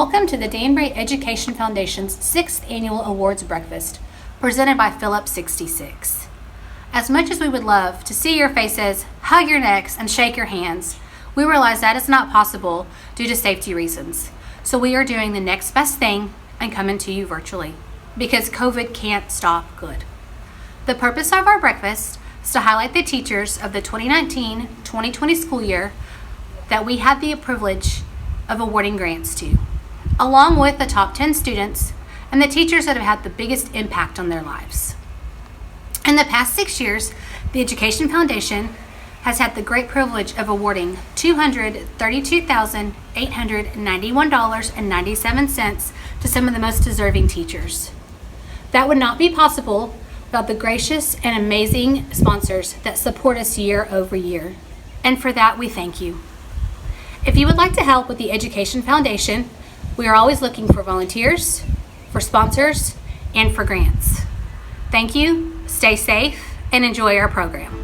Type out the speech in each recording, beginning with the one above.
Welcome to the Danbury Education Foundation's 6th Annual Awards Breakfast, presented by Phillips 66. As much as we would love to see your faces, hug your necks, and shake your hands, we realize that is not possible due to safety reasons. So we are doing the next best thing and coming to you virtually, because COVID can't stop good. The purpose of our breakfast is to highlight the teachers of the 2019-2020 school year that we had the privilege of awarding grants to, along with the top 10 students and the teachers that have had the biggest impact on their lives. In the past 6 years, the Education Foundation has had the great privilege of awarding $232,891.97 to some of the most deserving teachers. That would not be possible without the gracious and amazing sponsors that support us year over year. And for that, we thank you. If you would like to help with the Education Foundation, we are always looking for volunteers, for sponsors, and for grants. Thank you, stay safe, and enjoy our program.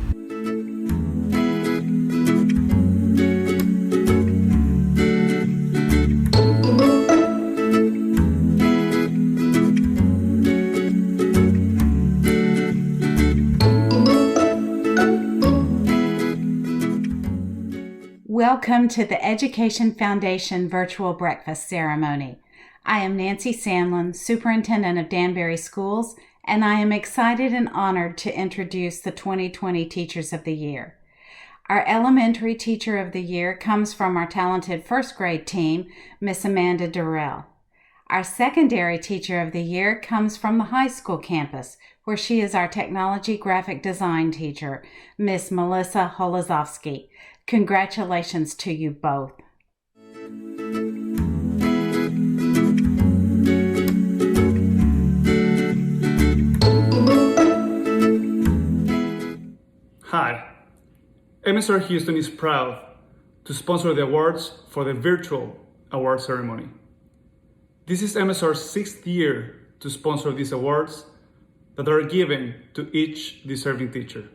Welcome to the Education Foundation Virtual Breakfast Ceremony. I am Nancy Sandlin, Superintendent of Danbury Schools, and I am excited and honored to introduce the 2020 Teachers of the Year. Our Elementary Teacher of the Year comes from our talented first grade team, Miss Amanda Durrell. Our Secondary Teacher of the Year comes from the high school campus, where she is our Technology Graphic Design Teacher, Miss Melissa Holozowski. Congratulations to you both. Hi, MSR Houston is proud to sponsor the awards for the virtual award ceremony. This is MSR's 6th year to sponsor these awards that are given to each deserving teacher.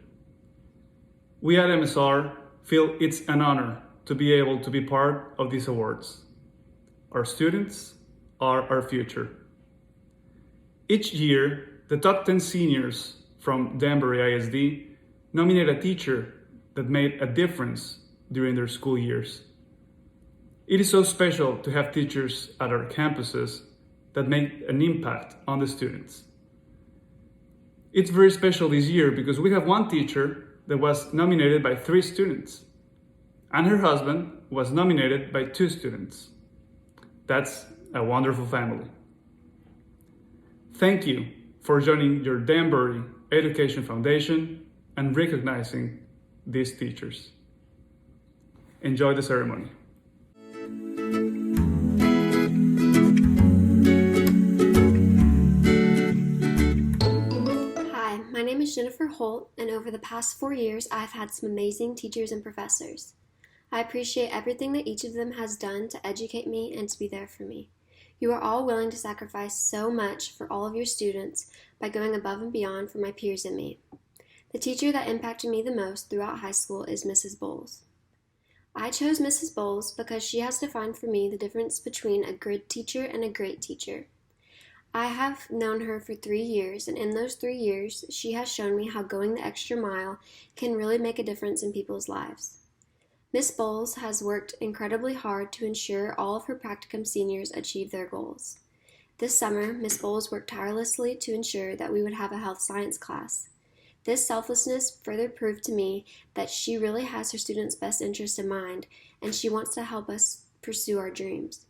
We at MSR feel it's an honor to be able to be part of these awards. Our students are our future. Each year, the top 10 seniors from Danbury ISD nominate a teacher that made a difference during their school years. It is so special to have teachers at our campuses that make an impact on the students. It's very special this year because we have one teacher that was nominated by 3 students, and her husband was nominated by 2 students. That's a wonderful family. Thank you for joining your Danbury Education Foundation and recognizing these teachers. Enjoy the ceremony. Hi, my name is Jennifer Holt, and over the past 4 years, I've had some amazing teachers and professors. I appreciate everything that each of them has done to educate me and to be there for me. You are all willing to sacrifice so much for all of your students by going above and beyond for my peers and me. The teacher that impacted me the most throughout high school is Mrs. Bowles. I chose Mrs. Bowles because she has defined for me the difference between a good teacher and a great teacher. I have known her for 3 years, and in those 3 years, she has shown me how going the extra mile can really make a difference in people's lives. Miss Bowles has worked incredibly hard to ensure all of her practicum seniors achieve their goals. This summer, Miss Bowles worked tirelessly to ensure that we would have a health science class. This selflessness further proved to me that she really has her students' best interest in mind, and she wants to help us pursue our dreams.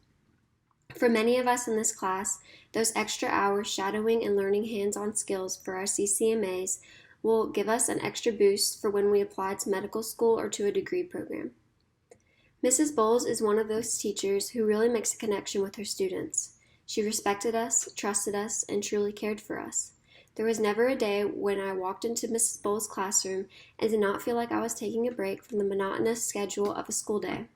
For many of us in this class, those extra hours shadowing and learning hands-on skills for our CCMAs will give us an extra boost for when we apply to medical school or to a degree program. Mrs. Bowles is one of those teachers who really makes a connection with her students. She respected us, trusted us, and truly cared for us. There was never a day when I walked into Mrs. Bowles' classroom and did not feel like I was taking a break from the monotonous schedule of a school day.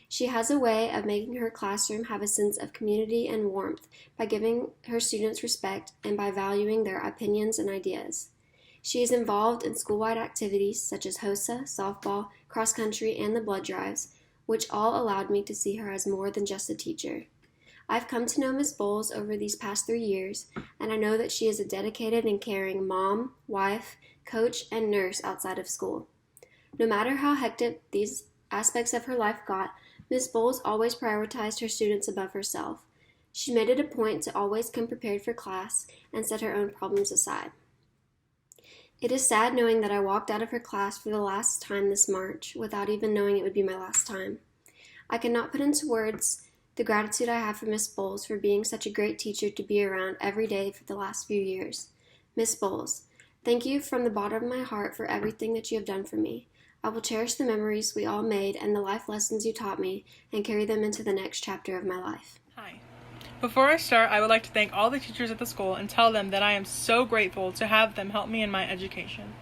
She has a way of making her classroom have a sense of community and warmth by giving her students respect and by valuing their opinions and ideas. She is involved in school-wide activities such as HOSA, softball, cross-country, and the blood drives, which all allowed me to see her as more than just a teacher. I've come to know Ms. Bowles over these past 3 years, and I know that she is a dedicated and caring mom, wife, coach, and nurse outside of school. No matter how hectic these aspects of her life got, Ms. Bowles always prioritized her students above herself. She made it a point to always come prepared for class and set her own problems aside. It is sad knowing that I walked out of her class for the last time this March without even knowing it would be my last time. I cannot put into words the gratitude I have for Ms. Bowles for being such a great teacher to be around every day for the last few years. Ms. Bowles, thank you from the bottom of my heart for everything that you have done for me. I will cherish the memories we all made and the life lessons you taught me and carry them into the next chapter of my life. Hi. Before I start, I would like to thank all the teachers at the school and tell them that I am so grateful to have them help me in my education.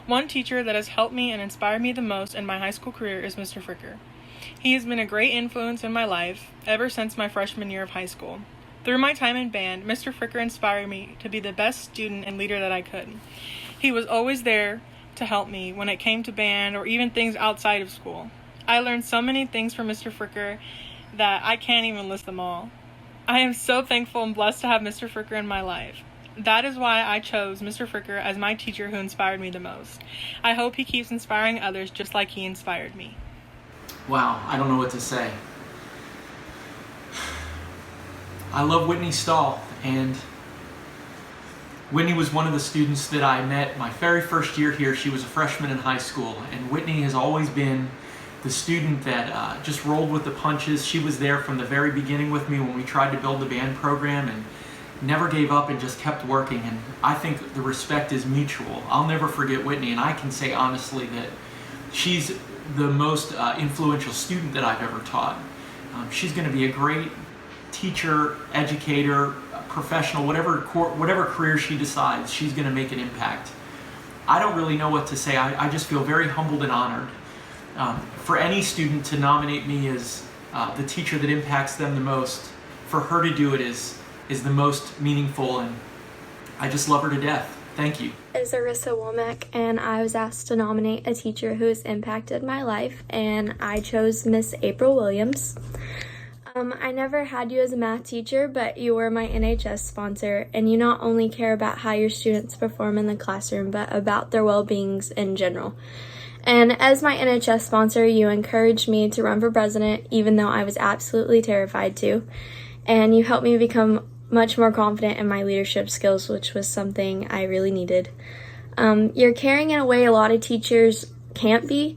One teacher that has helped me and inspired me the most in my high school career is Mr. Fricker. He has been a great influence in my life ever since my freshman year of high school. Through my time in band, Mr. Fricker inspired me to be the best student and leader that I could. He was always there to help me when it came to band or even things outside of school. I learned so many things from Mr. Fricker that I can't even list them all. I am so thankful and blessed to have Mr. Fricker in my life. That is why I chose Mr. Fricker as my teacher who inspired me the most. I hope he keeps inspiring others just like he inspired me. Wow, I don't know what to say. I love Whitney Stahl, and Whitney was one of the students that I met my very first year here. She was a freshman in high school, and Whitney has always been the student that just rolled with the punches. She was there from the very beginning with me when we tried to build the band program and never gave up and just kept working, and I think the respect is mutual. I'll never forget Whitney, and I can say honestly that she's the most influential student that I've ever taught. She's going to be a great teacher, educator, professional, whatever career she decides, she's going to make an impact. I don't really know what to say. I just feel very humbled and honored. For any student to nominate me as the teacher that impacts them the most, for her to do it is the most meaningful, and I just love her to death. Thank you. Is Arissa Womack, and I was asked to nominate a teacher who has impacted my life, and I chose Miss April Williams. I never had you as a math teacher, but you were my NHS sponsor, and you not only care about how your students perform in the classroom, but about their well-beings in general. And as my NHS sponsor, you encouraged me to run for president, even though I was absolutely terrified to, and you helped me become much more confident in my leadership skills, which was something I really needed. You're caring in a way a lot of teachers can't be.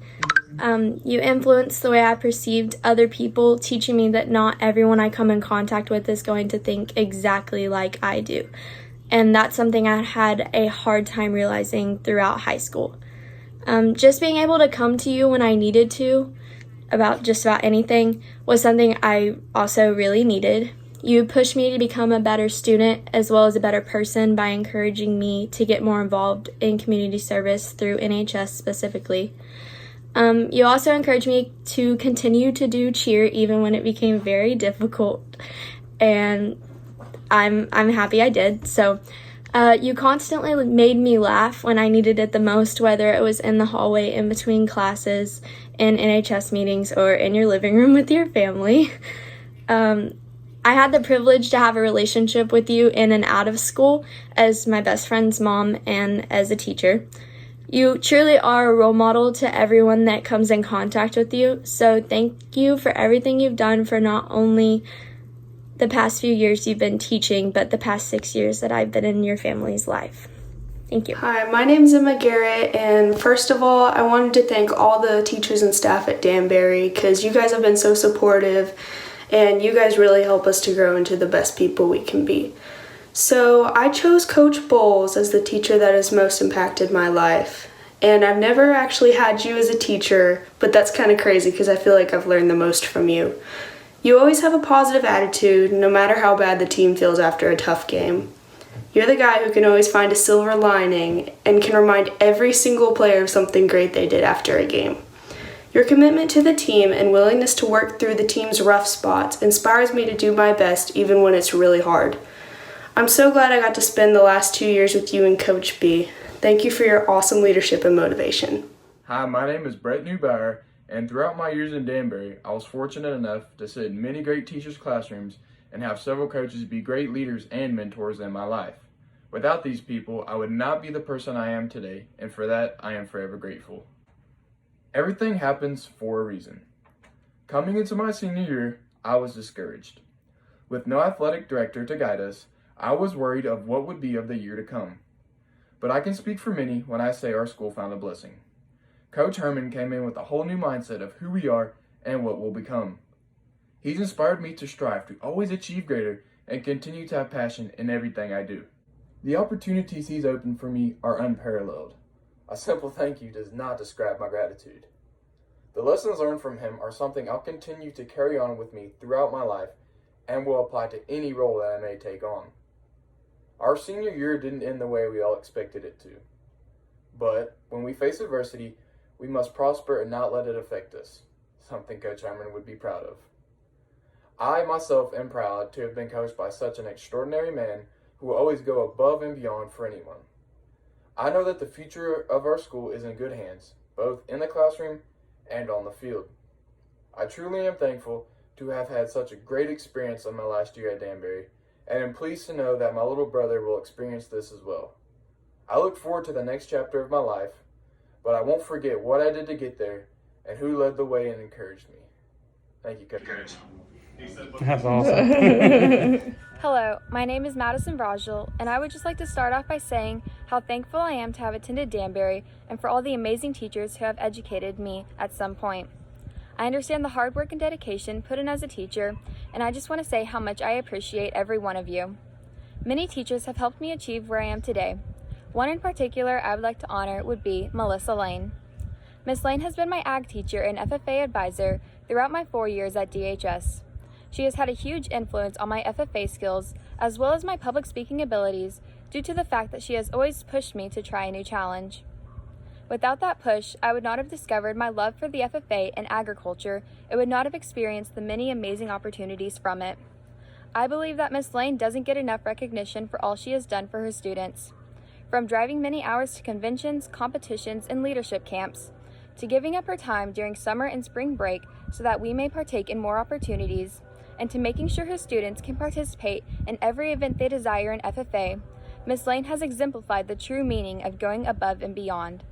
You influenced the way I perceived other people, teaching me that not everyone I come in contact with is going to think exactly like I do. And that's something I had a hard time realizing throughout high school. Just being able to come to you when I needed to about just about anything was something I also really needed. You pushed me to become a better student as well as a better person by encouraging me to get more involved in community service through NHS specifically. You also encouraged me to continue to do cheer even when it became very difficult, and I'm happy I did. So you constantly made me laugh when I needed it the most, whether it was in the hallway in between classes, in NHS meetings, or in your living room with your family. I had the privilege to have a relationship with you in and out of school as my best friend's mom and as a teacher. You truly are a role model to everyone that comes in contact with you, so thank you for everything you've done for not only the past few years you've been teaching, but the past 6 years that I've been in your family's life. Thank you. Hi, my name's Emma Garrett, and first of all, I wanted to thank all the teachers and staff at Danbury because you guys have been so supportive, and you guys really help us to grow into the best people we can be. So I chose Coach Bowles as the teacher that has most impacted my life. And I've never actually had you as a teacher, but that's kind of crazy because I feel like I've learned the most from you. You always have a positive attitude, no matter how bad the team feels after a tough game. You're the guy who can always find a silver lining and can remind every single player of something great they did after a game. Your commitment to the team and willingness to work through the team's rough spots inspires me to do my best even when it's really hard. I'm so glad I got to spend the last 2 years with you and Coach B. Thank you for your awesome leadership and motivation. Hi, my name is Brett Neubauer, and throughout my years in Danbury, I was fortunate enough to sit in many great teachers' classrooms and have several coaches be great leaders and mentors in my life. Without these people, I would not be the person I am today, and for that, I am forever grateful. Everything happens for a reason. Coming into my senior year, I was discouraged. With no athletic director to guide us, I was worried of what would be of the year to come. But I can speak for many when I say our school found a blessing. Coach Herman came in with a whole new mindset of who we are and what we'll become. He's inspired me to strive to always achieve greater and continue to have passion in everything I do. The opportunities he's opened for me are unparalleled. A simple thank you does not describe my gratitude. The lessons learned from him are something I'll continue to carry on with me throughout my life and will apply to any role that I may take on. Our senior year didn't end the way we all expected it to. But when we face adversity, we must prosper and not let it affect us, something Coach Herman would be proud of. I myself am proud to have been coached by such an extraordinary man who will always go above and beyond for anyone. I know that the future of our school is in good hands, both in the classroom and on the field. I truly am thankful to have had such a great experience on my last year at Danbury, and am pleased to know that my little brother will experience this as well. I look forward to the next chapter of my life, but I won't forget what I did to get there and who led the way and encouraged me. Thank you, Coach. That's awesome. Hello, my name is Madison Brajel, and I would just like to start off by saying how thankful I am to have attended Danbury and for all the amazing teachers who have educated me at some point. I understand the hard work and dedication put in as a teacher, and I just want to say how much I appreciate every one of you. Many teachers have helped me achieve where I am today. One in particular I would like to honor would be Melissa Lane. Miss Lane has been my ag teacher and FFA advisor throughout my 4 years at DHS. She has had a huge influence on my FFA skills as well as my public speaking abilities due to the fact that she has always pushed me to try a new challenge. Without that push, I would not have discovered my love for the FFA and agriculture and would not have experienced the many amazing opportunities from it. I believe that Miss Lane doesn't get enough recognition for all she has done for her students. From driving many hours to conventions, competitions, and leadership camps, to giving up her time during summer and spring break so that we may partake in more opportunities, and to making sure her students can participate in every event they desire in FFA, Miss Lane has exemplified the true meaning of going above and beyond.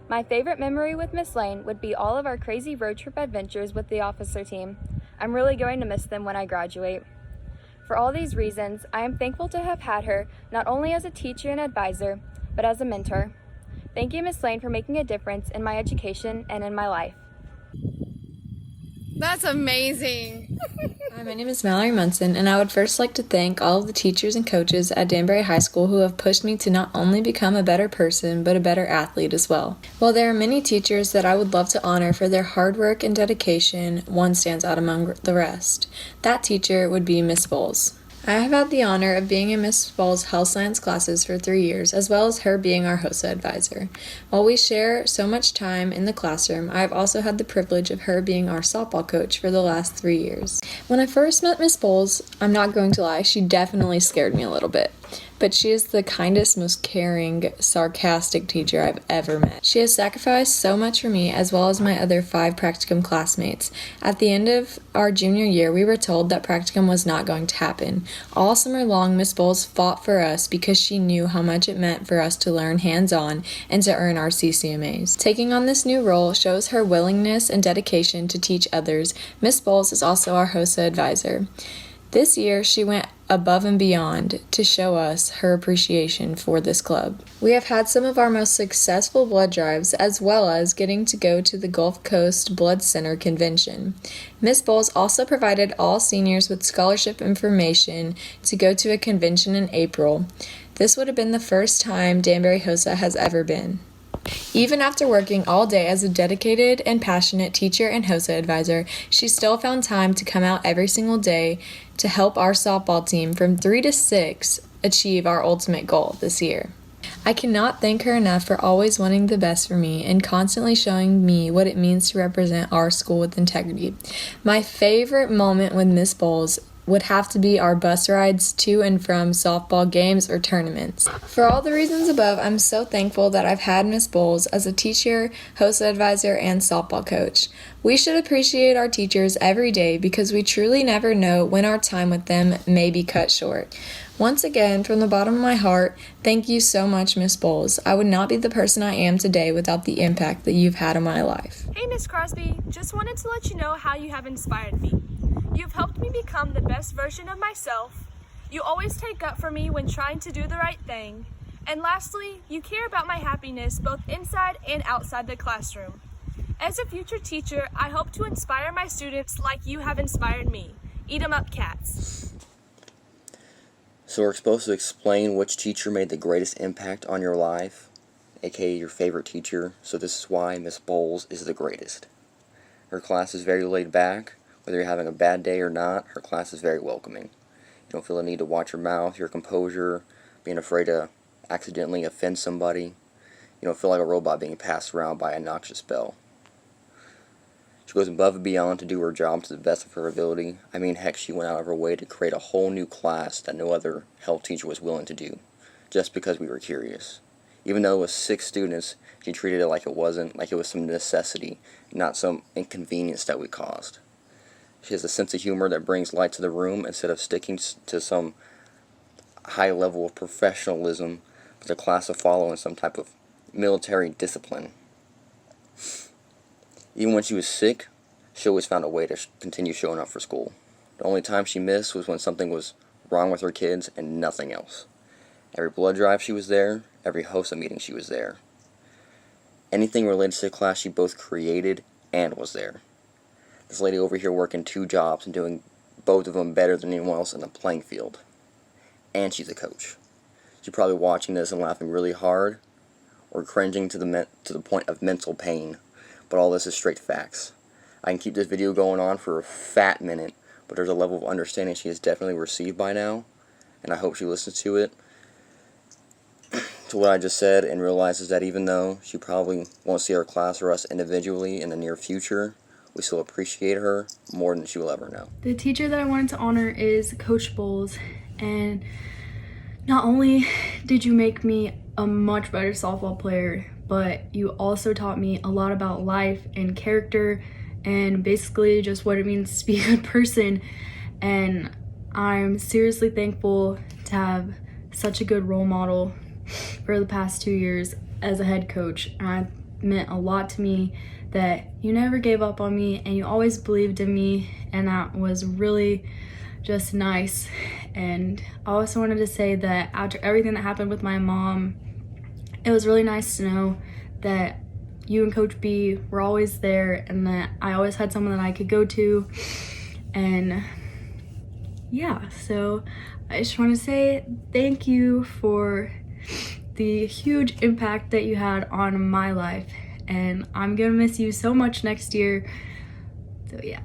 My favorite memory with Miss Lane would be all of our crazy road trip adventures with the officer team. I'm really going to miss them when I graduate. For all these reasons, I am thankful to have had her not only as a teacher and advisor, but as a mentor. Thank you, Miss Lane, for making a difference in my education and in my life. That's amazing. Hi, my name is Mallory Munson, and I would first like to thank all of the teachers and coaches at Danbury High School who have pushed me to not only become a better person, but a better athlete as well. While there are many teachers that I would love to honor for their hard work and dedication, one stands out among the rest. That teacher would be Miss Bowles. I have had the honor of being in Miss Ball's health science classes for 3 years, as well as her being our HOSA advisor. While we share so much time in the classroom, I have also had the privilege of her being our softball coach for the last 3 years. When I first met Miss Bowles, I'm not going to lie, she definitely scared me a little bit. But she is the kindest, most caring, sarcastic teacher I've ever met. She has sacrificed so much for me as well as my other 5 practicum classmates. At the end of our junior year, we were told that practicum was not going to happen. All summer long, Miss Bowles fought for us because she knew how much it meant for us to learn hands-on and to earn our CCMAs. Taking on this new role shows her willingness and dedication to teach others. Miss Bowles is also our HOSA advisor. This year, she went above and beyond to show us her appreciation for this club. We have had some of our most successful blood drives, as well as getting to go to the Gulf Coast Blood Center convention. Miss Bowles also provided all seniors with scholarship information to go to a convention in April. This would have been the first time Danbury HOSA has ever been. Even after working all day as a dedicated and passionate teacher and HOSA advisor, she still found time to come out every single day to help our softball team from 3 to 6 achieve our ultimate goal this year. I cannot thank her enough for always wanting the best for me and constantly showing me what it means to represent our school with integrity. My favorite moment with Miss Bowles would have to be our bus rides to and from softball games or tournaments. For all the reasons above, I'm so thankful that I've had Miss Bowles as a teacher, host advisor, and softball coach. We should appreciate our teachers every day because we truly never know when our time with them may be cut short. Once again, from the bottom of my heart, thank you so much, Miss Bowles. I would not be the person I am today without the impact that you've had on my life. Hey, Miss Crosby, just wanted to let you know how you have inspired me. You've helped me become the best version of myself. You always take up for me when trying to do the right thing. And lastly, you care about my happiness both inside and outside the classroom. As a future teacher, I hope to inspire my students like you have inspired me. Eat 'em up, cats. So we're supposed to explain which teacher made the greatest impact on your life, aka your favorite teacher, so this is why Miss Bowles is the greatest. Her class is very laid back. Whether you're having a bad day or not, her class is very welcoming. You don't feel the need to watch your mouth, your composure, being afraid to accidentally offend somebody. You don't feel like a robot being passed around by a noxious bell. She goes above and beyond to do her job to the best of her ability. I mean, heck, she went out of her way to create a whole new class that no other health teacher was willing to do, just because we were curious. Even though it was 6 students, she treated it like it was some necessity, not some inconvenience that we caused. She has a sense of humor that brings light to the room instead of sticking to some high level of professionalism with the class of following some type of military discipline. Even when she was sick, she always found a way to continue showing up for school. The only time she missed was when something was wrong with her kids and nothing else. Every blood drive she was there, every HOSA meeting she was there. Anything related to the class she both created and was there. This lady over here working 2 jobs and doing both of them better than anyone else in the playing field. And she's a coach. She's probably watching this and laughing really hard or cringing to the point of mental pain. But all this is straight facts. I can keep this video going on for a fat minute, but there's a level of understanding she has definitely received by now, and I hope she listens to it, to what I just said, and realizes that even though she probably won't see our class or us individually in the near future, we still appreciate her more than she will ever know. The teacher that I wanted to honor is Coach Bowles, and not only did you make me a much better softball player, but you also taught me a lot about life and character and basically just what it means to be a good person. And I'm seriously thankful to have such a good role model for the past 2 years as a head coach. And it meant a lot to me that you never gave up on me and you always believed in me, and that was really just nice. And I also wanted to say that after everything that happened with my mom, it was really nice to know that you and Coach B were always there and that I always had someone that I could go to. And yeah, so I just want to say thank you for the huge impact that you had on my life, and I'm gonna miss you so much next year. So yeah.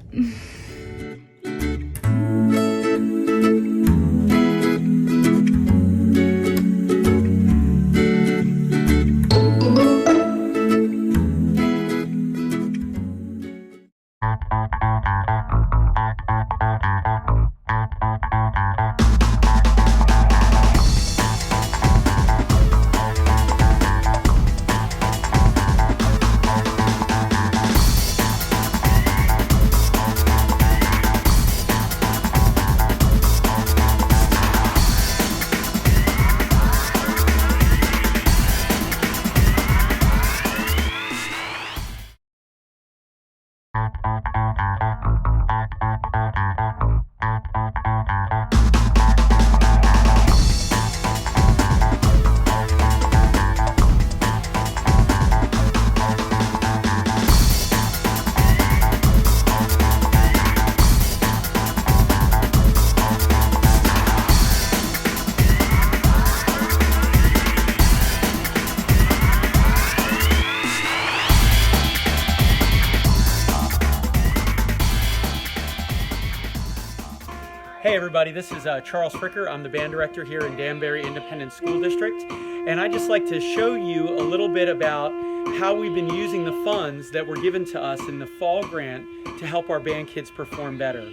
Hey everybody, this is Charles Fricker. I'm the band director here in Danbury Independent School District, and I'd just like to show you a little bit about how we've been using the funds that were given to us in the fall grant to help our band kids perform better.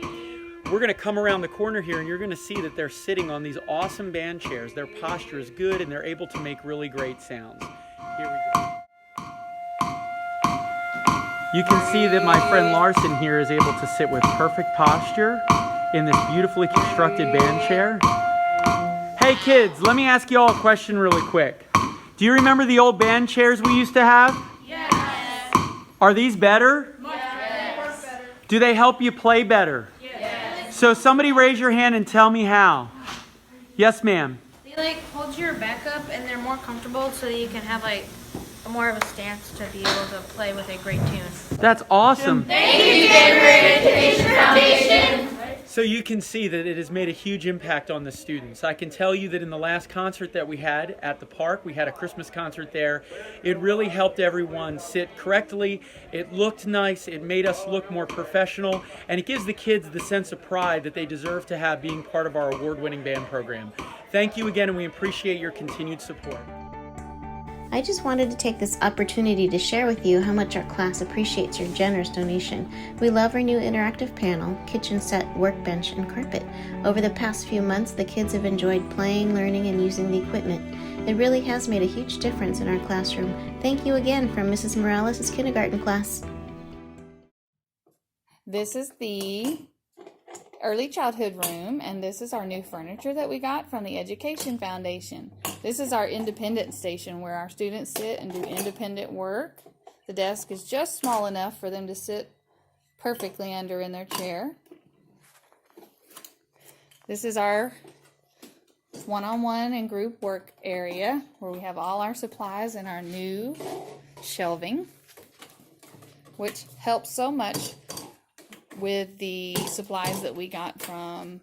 we're going to come around the corner here and you're going to see that they're sitting on these awesome band chairs. Their posture is good and they're able to make really great sounds. Here we go. You can see that my friend Larson here is able to sit with perfect posture in this beautifully constructed band chair. Hey kids, let me ask you all a question really quick. Do you remember the old band chairs we used to have? Yes. Are these better? Yes. Do they help you play better? Yes. So somebody raise your hand and tell me how. Yes, ma'am. They hold your back up and they're more comfortable so that you can have more of a stance to be able to play with a great tune. That's awesome. Thank you, Danbury Education Foundation. So you can see that it has made a huge impact on the students. I can tell you that in the last concert that we had at the park, we had a Christmas concert there. It really helped everyone sit correctly. It looked nice. It made us look more professional. And it gives the kids the sense of pride that they deserve to have being part of our award-winning band program. Thank you again, and we appreciate your continued support. I just wanted to take this opportunity to share with you how much our class appreciates your generous donation. We love our new interactive panel, kitchen set, workbench, and carpet. Over the past few months, the kids have enjoyed playing, learning, and using the equipment. It really has made a huge difference in our classroom. Thank you again from Mrs. Morales' kindergarten class. This is the early childhood room, and this is our new furniture that we got from the Education Foundation. This is our independent station where our students sit and do independent work. The desk is just small enough for them to sit perfectly under in their chair. This is our one-on-one and group work area where we have all our supplies and our new shelving, which helps so much with the supplies that we got from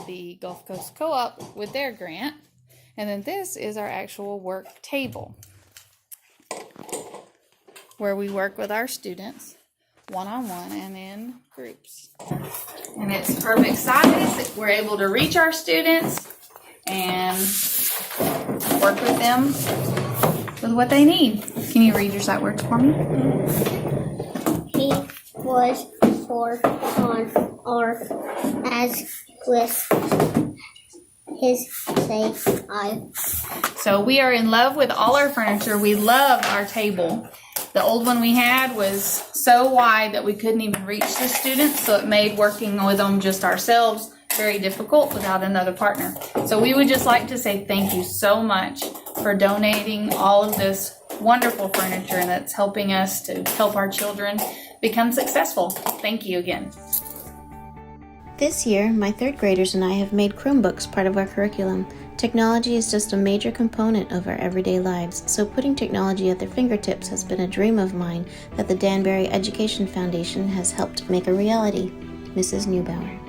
the Gulf Coast Co-op with their grant. And then this is our actual work table where we work with our students one-on-one and in groups. And it's perfect size. We're able to reach our students and work with them with what they need. Can you read your sight words for me? He was for on our as with his say I. So we are in love with all our furniture. We love our table. The old one we had was so wide that we couldn't even reach the students, so it made working with them just ourselves very difficult without another partner. So we would just like to say thank you so much for donating all of this wonderful furniture that's helping us to help our children become successful. Thank you again. This year, my third graders and I have made Chromebooks part of our curriculum. Technology is just a major component of our everyday lives, so putting technology at their fingertips has been a dream of mine that the Danbury Education Foundation has helped make a reality. Mrs. Neubauer.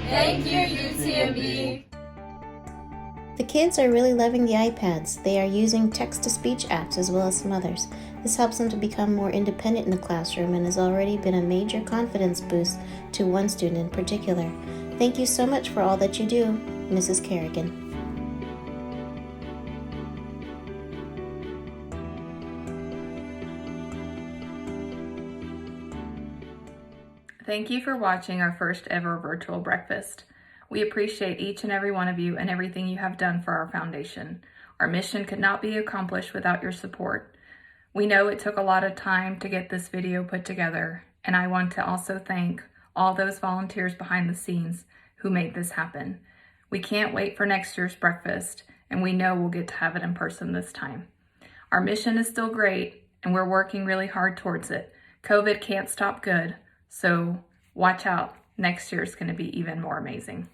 Thank you, UTMB. The kids are really loving the iPads. They are using text-to-speech apps as well as some others. This helps them to become more independent in the classroom and has already been a major confidence boost to one student in particular. Thank you so much for all that you do, Mrs. Kerrigan. Thank you for watching our first ever virtual breakfast. We appreciate each and every one of you and everything you have done for our foundation. Our mission could not be accomplished without your support. We know it took a lot of time to get this video put together, and I want to also thank all those volunteers behind the scenes who made this happen. We can't wait for next year's breakfast, and we know we'll get to have it in person this time. Our mission is still great, and we're working really hard towards it. COVID can't stop good, so watch out. Next year is going to be even more amazing.